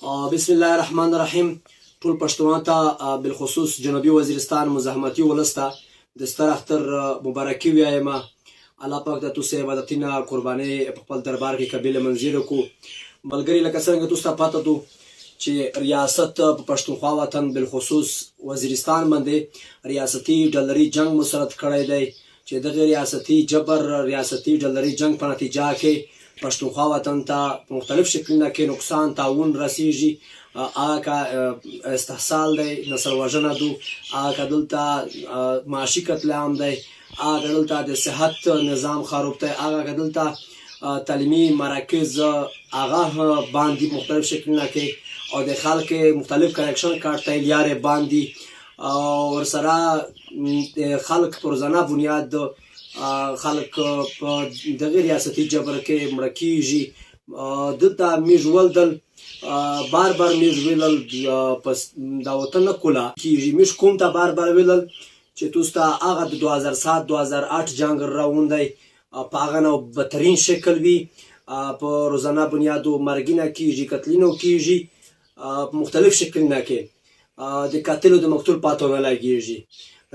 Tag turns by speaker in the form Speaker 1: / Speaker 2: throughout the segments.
Speaker 1: بسم الله الرحمن الرحیم. ټول پښتونانو ته بالخصوص جنوبي وزیرستان مزاحمتي ولس ته د ستر اختر مبارکي وایم. الله پاک د تاسو عبادتونه قرباني په خپل دربار کې قبول منزل کو. ملګری لکه څنګه تاسو ته پاتې دو چې ریاست په پښتونخوا وطن بالخصوص وزیرستان باندې ریاستي ډلري جنگ مسرت کړی دی چې دغه ریاستي جبر ریاستي ډلري جنگ په نتیجه کې پښتونخوا وطن ته په مختلف شکلونو کې نقصان تاوان رسیږي. هغه استحصال دی، نسل وژنه دو، هغه دلته معاشي قتل عام دی، هغه دلته د صحت نظام خراب دی، هغه دلته تعلیمي مراکز هغه باندې مختلف شکلونه کې او د خلک مختلف کرکشن کارت لیارې باندې ورسره خلک پر روزانه بنیاد خلک په دغه ریاستي جبر کې مړه کېږي. دلته موږ ولدل بار بار موږ ویلل دا وطن نه کوله کېږي. موږ کوم ته بار بار ویلل چې تاسو ته هغه د 2007-2008 جنګ روان دی په هغه نه بدترین شکل وي، په روزانه بنیادو مرګونه کېږي، قتلونه کېږي، په مختلف شکلونه کې د قاتل د مقتول پاتې نه لګېږي.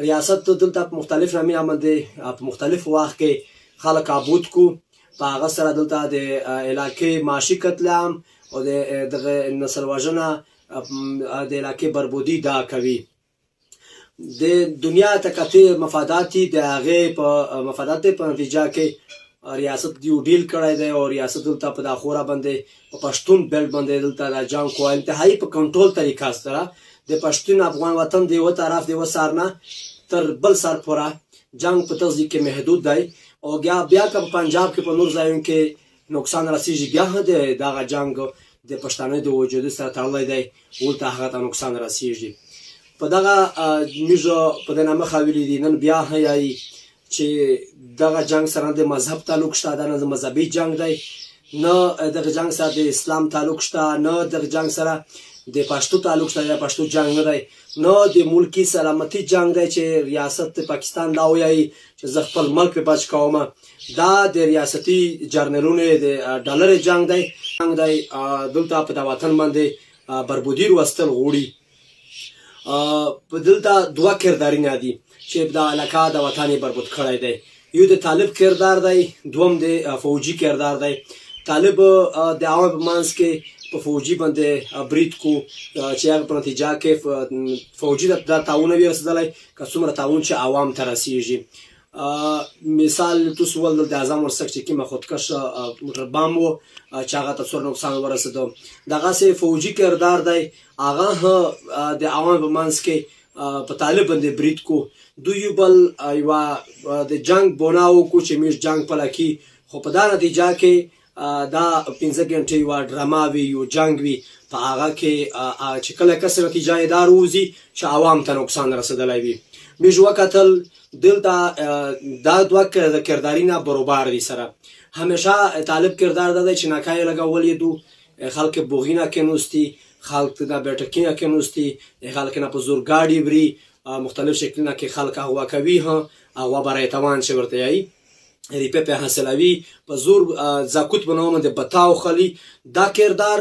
Speaker 1: ریاست دلته په مختلف نامې باندې په مختلف وخت کې خلک عبود کو، په هغه سره دلته د علاقې معاشي قتل عام او دغه نسل وژنه د علاقې بربودي دا کوي. د دنیا تکاتې مفاداتي د هغې په مفادات په نتیجه کې ریاست دیو ډیل کړی دی او ریاست دلته په دا خوره باندې په پښتون بیلټ باندې دلته د جنګ کو انتهایی په کنټرول طریقه سره د پښتون افغان وطن د یو طرف د یو سر نه تر بل سر پورې جنگ په تصدیق کې محدود دی او بیا که په پنجاب کې په نور ځایونو کې نقصان رسیږي بیا هم دغه جنگ د پښتانه د وجود سره تړلی دی، ولته هغه ته نقصان رسیږي. په دغه موږ په دې نامه خاویلی دي نن بیا یایي چې دغه جنگ سره د مذهب تعلق شته، دا نه د مذهبي جنگ دی، نه دغه جنگ سره د اسلام تعلق شته، نه دغه جنگ سره د پښتو تعلق شته، یا پښتو جنگ نه دی، نه د ملکی سلامتی جنگ دی چې ریاست پاکستان دا وایي چې زه خپل ملک بچ کوم. دا د ریاستي جرنلونو د ډالر جنگ دی. دلته په دا وطن باندې بربودي وستل غوړي. په دلته دوه کردارونه دي چې دا علاقه د وطن بربود کړی دی. یو د طالب کردار دی، دوم د فوجي کردار دی. طالب د عوام په منځ کې په فوجي باندې برید کو چې هغه په نتیجه کې فوجي د تعاون وی رسېدلی که څومره تعاون چې عوام ته رسیږي. مثال تاسو ولدل د اعظم ورسک چې کومه خودکش موټر بام و چې هغه ته څومره نقصان ورسېدو. دغسې فوجي کردار دی، هغه د عوام په منځ کې په طالب باندې برید کو. دوی بل یوه د جنگ بنا وکړو چې موږ جنگ پله کړي، خو په دا نتیجه کې دا 15 غنټې یوه ډرامه وي، یو جنگ وي، په هغه کې چې کله کسې نتیجه یې دا روځي چې عوام ته نقصان رسېدلی وي. موږ وکتل دلته دا دوه کرداري نه برابر دي سره. همیشه طالب کردار دا دی چې ناکای لګولی دو، خلک بوغینه کېنوستی، خلک نه بیټکینه کېنوستی، خلک نه په زور ګاډي بري، مختلف شکلونه کې خلک اغوا کوي، اغوا برای توان چې ورته یایي ریپه په حاصلوي، په زور زاکوت په نوم باندې بتاو خلی. دا کردار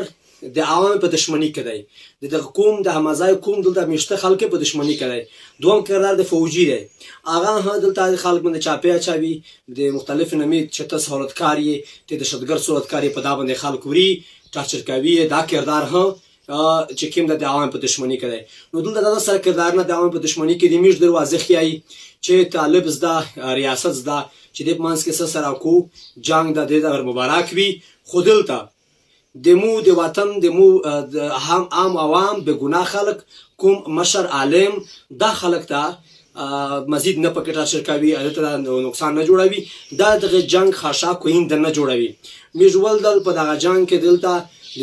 Speaker 1: د عوام په دشمنی کې دی، د دغه قوم د همزای قوم دلته میشته خلک په دشمنی کې دی. دوم کردار د فوجي دی، هغه دلته خلک باندې چاپی اچوي، د مختلف نامې چې ته سهولتکار یې، ته دهشتګرد سهولتکار یې، په دا باندې خلک وري ټارچر کوي. دا کردار چې کوم د عوام په دشمنی کې دی. نو دلته دا سره کردار نه د عوام په دشمنی کې دی. موږ در واضح ښیایي چې طالب زده، ریاست زده چې د په منځ کې څه سره کو جنګ د دې د مبارک وي، خو دلته د مو د وطن د مو هم عام عوام به ګناه خلک کوم مشر عالم دا خلک ته مزید نه پکې ټارچر کوي، هغه نقصان نه جوړوي، دا دغه جنگ خاشا کوین نه جوړوي. موږ ولدل په دغه جنگ کې دلته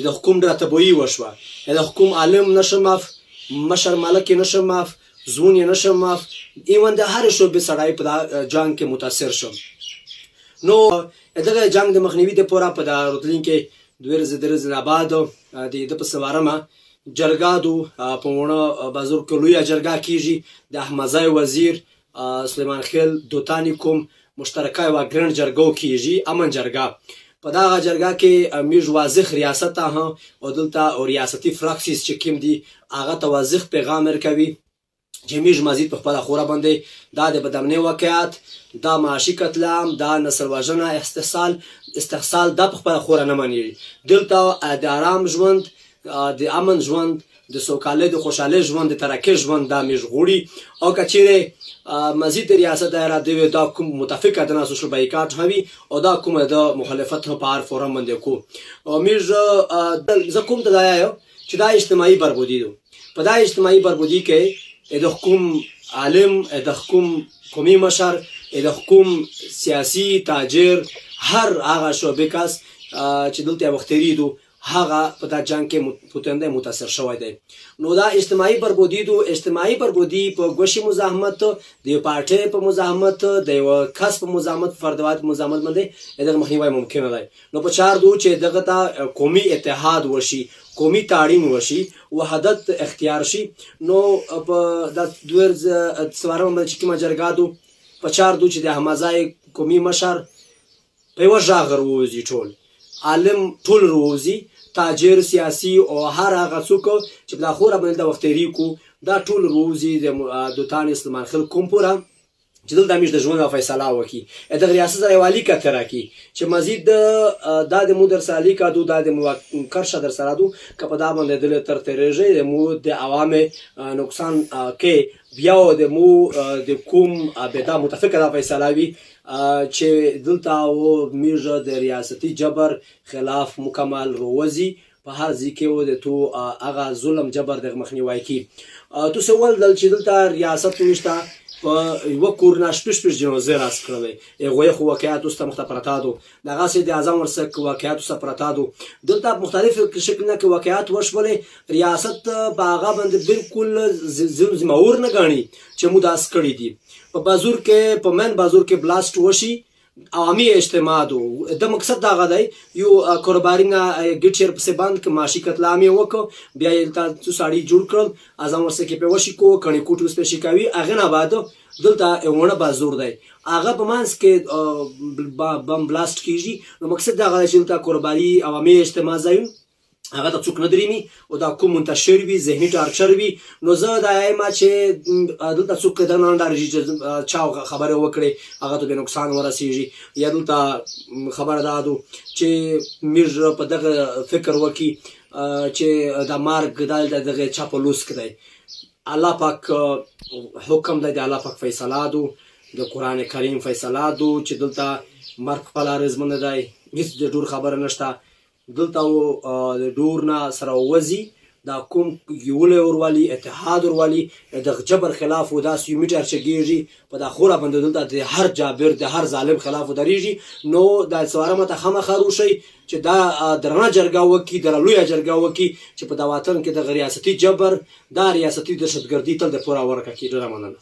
Speaker 1: د حکومت راتبویي وشوه، د حکومت عالم نشه ماف، مشر مالک نشه ماف، زون یې نشه ماف، ایون د هر شوبې سړی په دا جنگ کې متاثر شو. نو دغه جنگ د مخنیوي دپاره په دا راتلونکي 2 ورځې نه بعد د ده په سوارمه جرګه دو په وړه بازور کې لویه جرګه کېږي. د احمدزی وزیر سلیمان خیل دوتانې کوم مشترکه یوه ګرنډ جرګه کېږي، امن جرګه. په دغه جرګه کې موږ واضح ریاست ته او دلته ریاستي فراکسیس چې کوم دي هغه ته واضح پیغام ورکوي چې موږ مزید په خپله خوره باندې دا د بدامنۍ واقعات، دا معاشي قتلعام، دا نسل وژنه، استحصال دا په خپله خوره نه مني. دلته د آرام ژوند، د امن ژوند، د سوکالۍ د خوشحالۍ ژوند، د ترقۍ ژوند دا موږ غواړي. او که چیرې مزید د ریاست اراده وي دا کوم متفقه د ناسوشل بایکاټ وي او دا کومه د مخالفت په هر فورم باندې کو او موږ زه کوم ته دا وایم چې دا اجتماعي بربودي ده. په دا اجتماعي بربودي کې د حکوم عالم، د حکوم قومي مشر، د حکوم سیاسي تاجر، هر هغه شعبې کس چې دلته وختري دو هغه په دا جنگ کې پوتنده متاثر شوی دی. نو دا اجتماعي بربودي دو، اجتماعي بربودي په ګوشي مزاحمت، د یو پارټۍ په مزاحمت، د یو کس په مزاحمت، فردوات مزاحمت باندې دغه مخنیوی ممکن دی. نو په چار دو چې دغه ته قومي اتحاد وشي، قومي تعړین وشي، وحدت اختیار شي، نو په د 2014 باندې چې کومه جرګه دو په چار دو چې د احمدزای قومي مشر په یوه غږ راووځي، ټول عالم ټول روزي، تاجر، سیاسي او هر هغه څوک چې په خوره باندې د وختري کو دا ټول روزي د دوتان اسلام خل کوم پورا چې دلته موږ د ژوند فیصله وکړي. د ریاست سره یو اړیکه ترکي چې مزید دا د مو در سره اړیکه دو، دا د کرشه در سره دو که په دا باندې دل تر ترېږي د مو د عوامه نقصان کې بیا د مو د کوم بدا متفقه دا فیصله وي چې دلته او موږ د ریاستي جبر خلاف مکمل روزي په هر ځای کې و د تو هغه ظلم جبر د مخنیوي کی. تو سوال دل چې دلته ریاست نشته په یو کورنا شپږ جنازې راس کړلې هغه خو واقعیت اوس مخته پرتا دو دغه سي د اعظم ورسک واقعیت اوس پرتا دو دلته مختلف شکل نه کې واقعیت وشولې. ریاست باغه باندې بالکل زمور نه غاڼي چې مو داس کړی دي. په بازور کې په من بازور کې بلاست وشي، عوامي اجتماع دو د مقصد دا غدای یو کوربارینا ګټر په سباند کې ماشي قتلامي وکړو، بیا یې تاسو ساړي جوړ کړل، اعظم ورسره کې په وشي کو کڼي کوټو سپیشي کوي اغه نه بعد دلته ونه بازور دی هغه په مانس کې بم بلاست کیږي. نو مقصد دا غدای چې دلته کورباري عوامي اجتماع ځای هغه ته څوک نه درېمي او دا کوم منتشر وي، ذهني ټارچر وي. نو زه دا وایم چې دلته څوک د نه ډارېږي چې چا خبره وکړي هغه ته به نقصان ورسېږي، یا دلته خبره دا ده چې موږ په دغه فکر وکړي چې د مرګ دغه چا په لوس کې دی. الله پاک حکم دی، د الله پاک فیصله ده، د قرآن کریم فیصله ده چې دلته مرګ خپله رزم نه دی، هېڅ د ډور خبره نشته. دلته د ډور نه سره وځي دا کوم یولی ورولي، اتحاد ورولي، د جبر خلاف و داسې یو میټر چې کېږي په دا خوره باندې دلته د هر جابر د هر ظالم خلاف ودرېږي. نو دا څوارمه ته خامخا روشئ چې دا درنه جرګه وکړي، دغه لویه جرګه وکړي چې په دا وطن کې دغه ریاستي جبر، دا ریاستي دهشتګردي تل د پوره ورکه کړي. ډېره مننه.